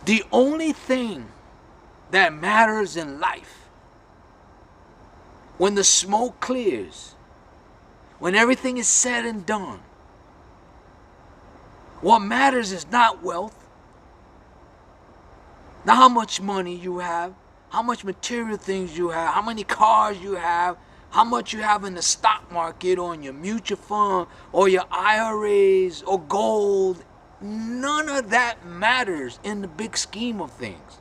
The only thing that matters in life, when the smoke clears, when everything is said and done, what matters is not wealth, not how much money you have, how much material things you have, how many cars you have, how much you have in the stock market or in your mutual fund or your IRAs or gold. None of that matters in the big scheme of things.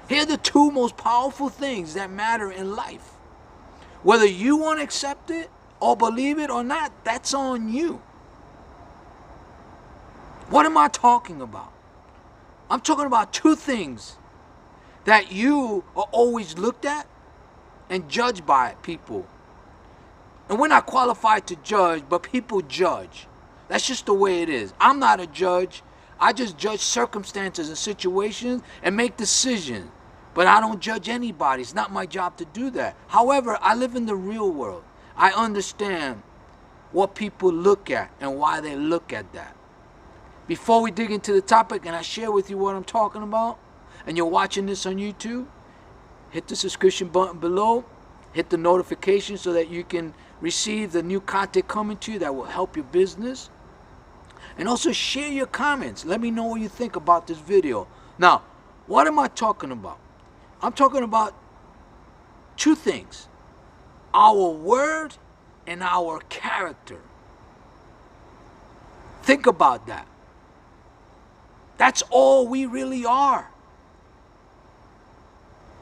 Here are the two most powerful things that matter in life. Whether you want to accept it or believe it or not, that's on you. What am I talking about? I'm talking about two things that you are always looked at and judged by people. And we're not qualified to judge, but people judge. That's just the way it is. I'm not a judge. I just judge circumstances and situations and make decisions. But I don't judge anybody. It's not my job to do that. However, I live in the real world. I understand what people look at and why they look at that. Before we dig into the topic and I share with you what I'm talking about, and you're watching this on YouTube, hit the subscription button below, hit the notification so that you can receive the new content coming to you that will help your business. And also share your comments. Let me know what you think about this video. Now, what am I talking about? I'm talking about two things: our word and our character. Think about that. That's all we really are.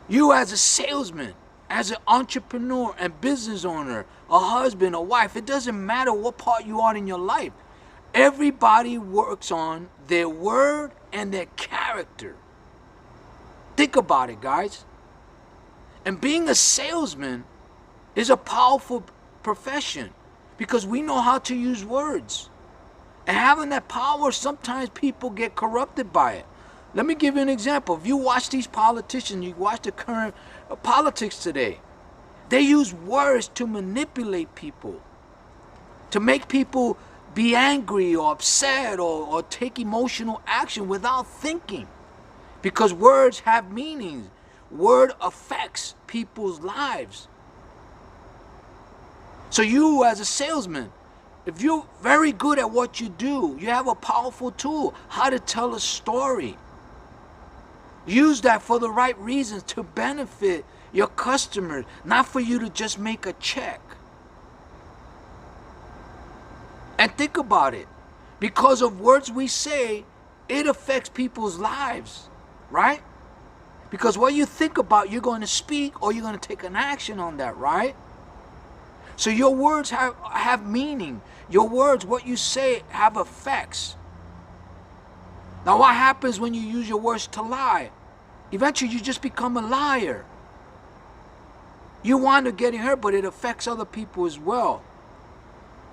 You as a salesman, as an entrepreneur and business owner, a husband, a wife, it doesn't matter what part you are in your life. Everybody works on their word and their character. Think about it, guys. And being a salesman is a powerful profession because we know how to use words. And having that power, sometimes people get corrupted by it. Let me give you an example. If you watch these politicians, you watch the current politics today, they use words to manipulate people, to make people be angry or upset or take emotional action without thinking. Because words have meanings. Word affects people's lives. So you as a salesman, if you're very good at what you do, you have a powerful tool, how to tell a story. Use that for the right reasons to benefit your customers, not for you to just make a check. And think about it. Because of words we say, it affects people's lives, right? Because what you think about, you're going to speak or you're going to take an action on that, right? So your words have meaning. Your words, what you say, have effects. Now what happens when you use your words to lie? Eventually you just become a liar. You wind up getting hurt, but it affects other people as well.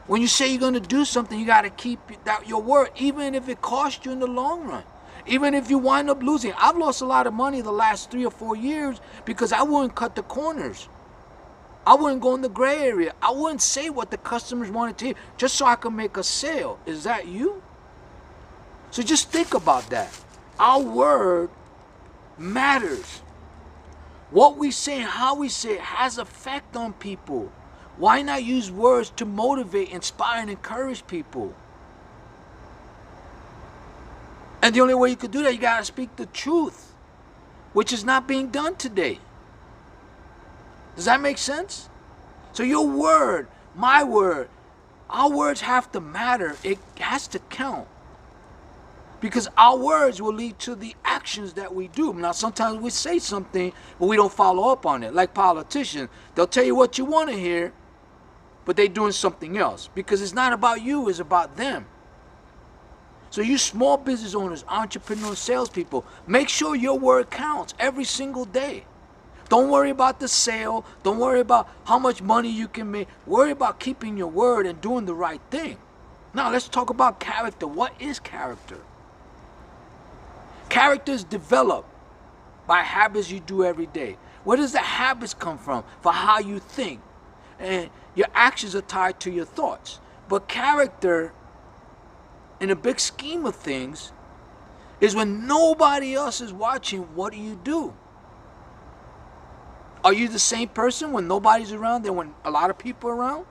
When you say you're going to do something, you got to keep your word, even if it costs you in the long run. Even if you wind up losing. I've lost a lot of money the last 3 or 4 years because I wouldn't cut the corners. I wouldn't go in the gray area. I wouldn't say what the customers wanted to hear just so I could make a sale. Is that you? So just think about that. Our word matters. What we say and how we say it has effect on people. Why not use words to motivate, inspire, and encourage people? And the only way you could do that, you got to speak the truth, which is not being done today. Does that make sense? So your word, my word, our words have to matter. It has to count. Because our words will lead to the actions that we do. Now, sometimes we say something, but we don't follow up on it. Like politicians, they'll tell you what you want to hear, but they're doing something else. Because it's not about you, it's about them. So you small business owners, entrepreneurs, salespeople, make sure your word counts every single day. Don't worry about the sale. Don't worry about how much money you can make. Worry about keeping your word and doing the right thing. Now let's talk about character. What is character? Character is developed by habits you do every day. Where does the habits come from? For how you think. And your actions are tied to your thoughts. But character, in a big scheme of things, is when nobody else is watching, what do? Are you the same person when nobody's around than when a lot of people are around?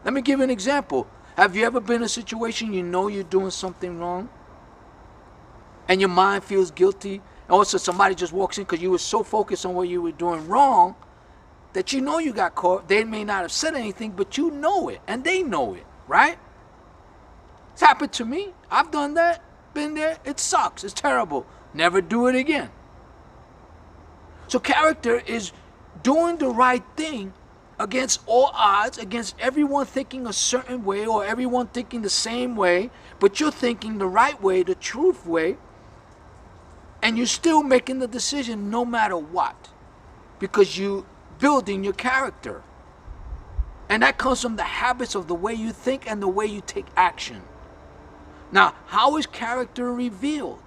Let me give you an example. Have you ever been in a situation you know you're doing something wrong and your mind feels guilty, and also somebody just walks in because you were so focused on what you were doing wrong that you know you got caught? They may not have said anything, but you know it, and they know it, right? It's happened to me. I've done that, been there. It sucks. It's terrible. Never do it again. So character is doing the right thing against all odds, against everyone thinking a certain way or everyone thinking the same way, but you're thinking the right way, the truth way, and you're still making the decision no matter what, because you building your character. And that comes from the habits of the way you think and the way you take action. Now, how is character revealed?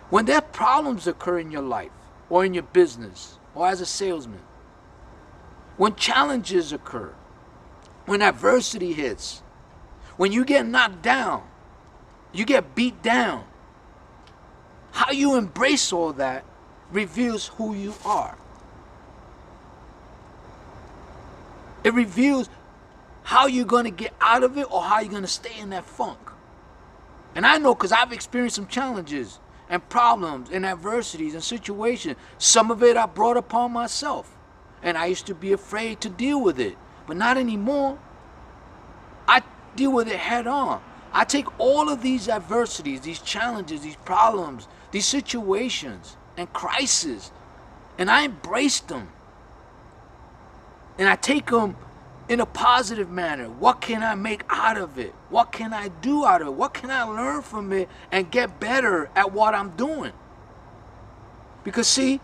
When there problems occur in your life or in your business or as a salesman, when challenges occur, when adversity hits, when you get knocked down, you get beat down, how you embrace all that reveals who you are. It reveals how you're going to get out of it or how you're going to stay in that funk. And I know because I've experienced some challenges and problems and adversities and situations. Some of it I brought upon myself. And I used to be afraid to deal with it. But not anymore. I deal with it head on. I take all of these adversities, these challenges, these problems, these situations and crises, and I embrace them. And I take them in a positive manner. What can I make out of it? What can I do out of it? What can I learn from it and get better at what I'm doing? Because see,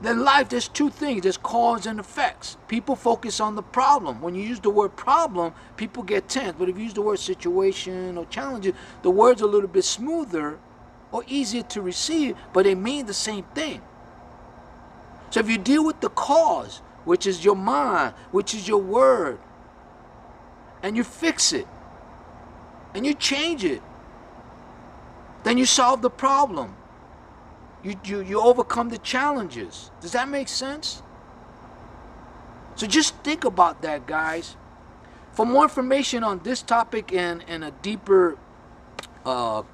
in life there's two things. There's cause and effects. People focus on the problem. When you use the word problem, people get tense. But if you use the word situation or challenges, the word's a little bit smoother or easier to receive, but they mean the same thing. So if you deal with the cause, which is your mind, which is your word, and you fix it, and you change it, then you solve the problem. You overcome the challenges. Does that make sense? So just think about that, guys. For more information on this topic and a deeper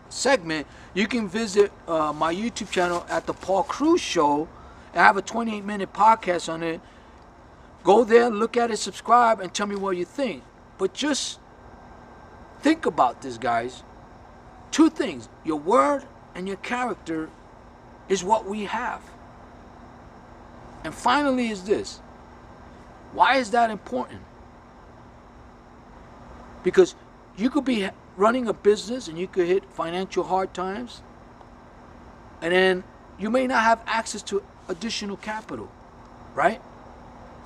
segment, you can visit my YouTube channel at The Paul Cruz Show. I have a 28-minute podcast on it. Go there, look at it, subscribe, and tell me what you think. But just think about this, guys. Two things. Your word and your character is what we have. And finally is this. Why is that important? Because you could be running a business and you could hit financial hard times, and then you may not have access to additional capital, right?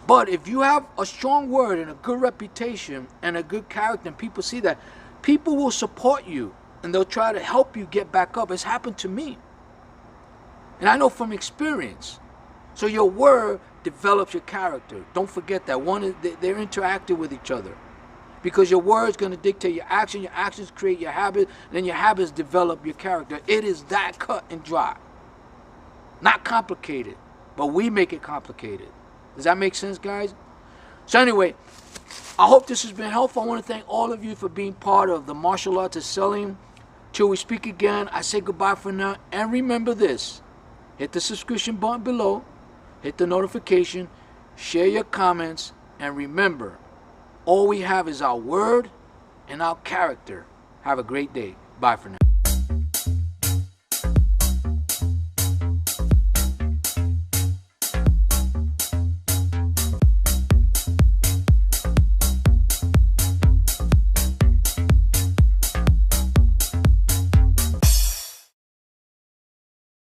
But if you have a strong word and a good reputation and a good character, and people see that, people will support you and they'll try to help you get back up. It's happened to me. And I know from experience. So your word develops your character. Don't forget that. They're interactive with each other. Because your word is going to dictate your action. Your actions create your habit. And then your habits develop your character. It is that cut and dry. Not complicated. But we make it complicated. Does that make sense, guys? So anyway, I hope this has been helpful. I want to thank all of you for being part of the Martial Arts of Selling. Till we speak again, I say goodbye for now. And remember this. Hit the subscription button below. Hit the notification. Share your comments. And remember, all we have is our word and our character. Have a great day. Bye for now.